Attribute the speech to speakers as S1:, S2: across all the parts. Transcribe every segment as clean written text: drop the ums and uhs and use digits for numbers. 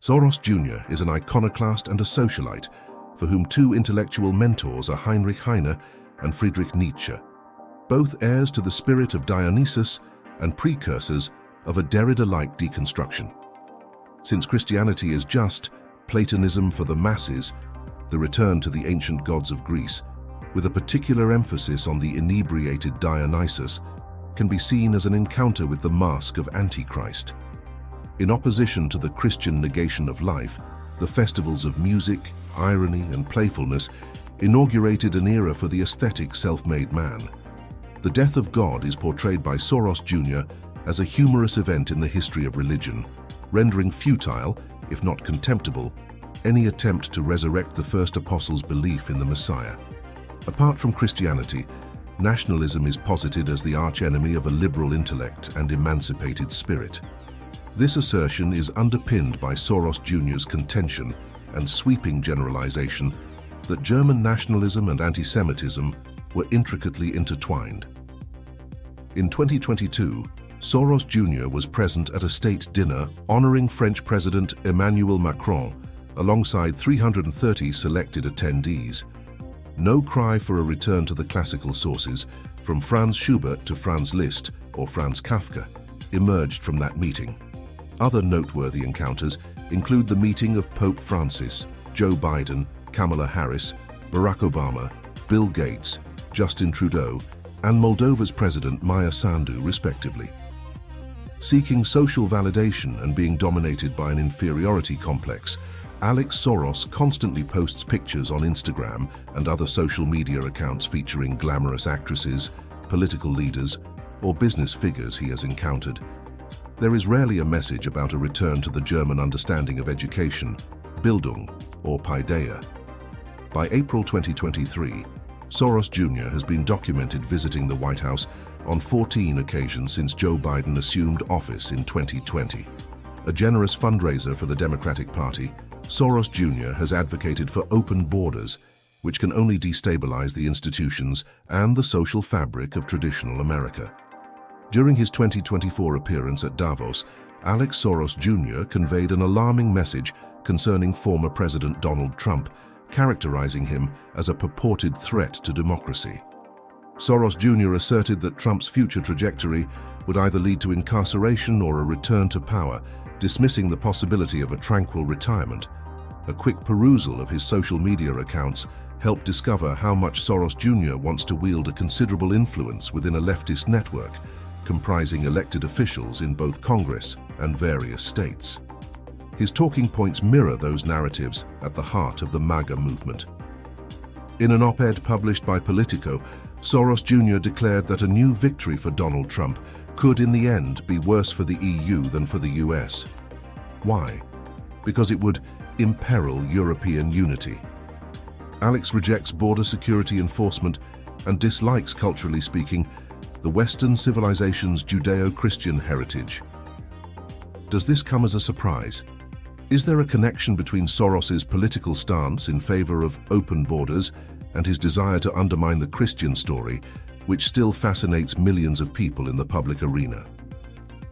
S1: Soros Jr. is an iconoclast and a socialite, for whom two intellectual mentors are Heinrich Heine and Friedrich Nietzsche, both heirs to the spirit of Dionysus and precursors of a Derrida-like deconstruction. Since Christianity is just Platonism for the masses, the return to the ancient gods of Greece, with a particular emphasis on the inebriated Dionysus, can be seen as an encounter with the mask of Antichrist. In opposition to the Christian negation of life, the festivals of music, irony, and playfulness inaugurated an era for the aesthetic self-made man. The death of God is portrayed by Soros Jr. as a humorous event in the history of religion, rendering futile, if not contemptible, any attempt to resurrect the first apostles' belief in the Messiah. Apart from Christianity, nationalism is posited as the archenemy of a liberal intellect and emancipated spirit. This assertion is underpinned by Soros Jr.'s contention and sweeping generalization that German nationalism and anti-Semitism were intricately intertwined. In 2022, Soros Jr. was present at a state dinner honoring French President Emmanuel Macron alongside 330 selected attendees. No cry for a return to the classical sources, from Franz Schubert to Franz Liszt or Franz Kafka, emerged from that meeting. Other noteworthy encounters include the meeting of Pope Francis, Joe Biden, Kamala Harris, Barack Obama, Bill Gates, Justin Trudeau, and Moldova's President Maya Sandu, respectively. Seeking social validation and being dominated by an inferiority complex, Alex Soros constantly posts pictures on Instagram and other social media accounts featuring glamorous actresses, political leaders, or business figures he has encountered. There is rarely a message about a return to the German understanding of education, Bildung, or Paideia. By April 2023, Soros Jr. has been documented visiting the White House on 14 occasions since Joe Biden assumed office in 2020. A generous fundraiser for the Democratic Party, Soros Jr. has advocated for open borders, which can only destabilize the institutions and the social fabric of traditional America. During his 2024 appearance at Davos, Alex Soros Jr. conveyed an alarming message concerning former President Donald Trump, characterizing him as a purported threat to democracy. Soros Jr. asserted that Trump's future trajectory would either lead to incarceration or a return to power, dismissing the possibility of a tranquil retirement. A quick perusal of his social media accounts helped discover how much Soros Jr. wants to wield a considerable influence within a leftist network, comprising elected officials in both Congress and various states. His talking points mirror those narratives at the heart of the MAGA movement. In an op-ed published by Politico, Soros Jr. declared that a new victory for Donald Trump could in the end be worse for the EU than for the US. Why? Because it would imperil European unity. Alex rejects border security enforcement and dislikes, culturally speaking, the Western civilization's Judeo-Christian heritage. Does this come as a surprise? Is there a connection between Soros's political stance in favor of open borders and his desire to undermine the Christian story, which still fascinates millions of people in the public arena?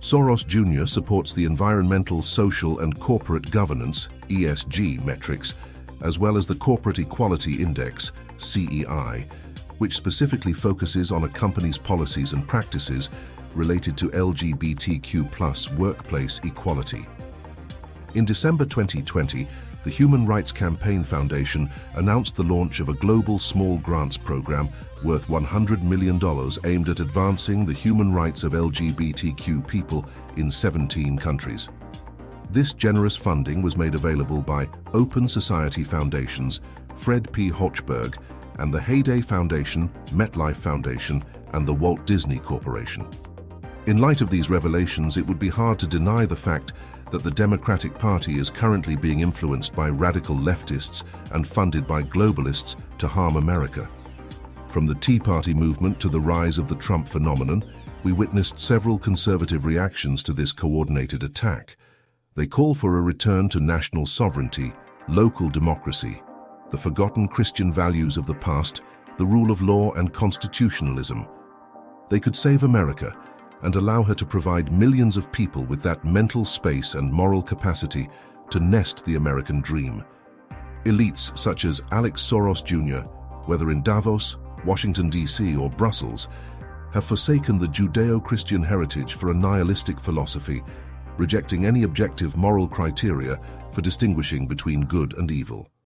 S1: Soros Jr. supports the environmental, social, and corporate governance (ESG) metrics, as well as the Corporate Equality Index (CEI), which specifically focuses on a company's policies and practices related to LGBTQ+ workplace equality. In December 2020, the Human Rights Campaign Foundation announced the launch of a global small grants program worth $100 million aimed at advancing the human rights of LGBTQ people in 17 countries. This generous funding was made available by Open Society Foundations, Fred P. Hochberg, and the Heyday Foundation, MetLife Foundation, and the Walt Disney Corporation. In light of these revelations, it would be hard to deny the fact that the Democratic Party is currently being influenced by radical leftists and funded by globalists to harm America. From the Tea Party movement to the rise of the Trump phenomenon, we witnessed several conservative reactions to this coordinated attack. They call for a return to national sovereignty, local democracy, the forgotten Christian values of the past, the rule of law and constitutionalism. They could save America and allow her to provide millions of people with that mental space and moral capacity to nest the American dream. Elites such as Alex Soros Jr., whether in Davos, Washington, D.C. or Brussels, have forsaken the Judeo-Christian heritage for a nihilistic philosophy, rejecting any objective moral criteria for distinguishing between good and evil.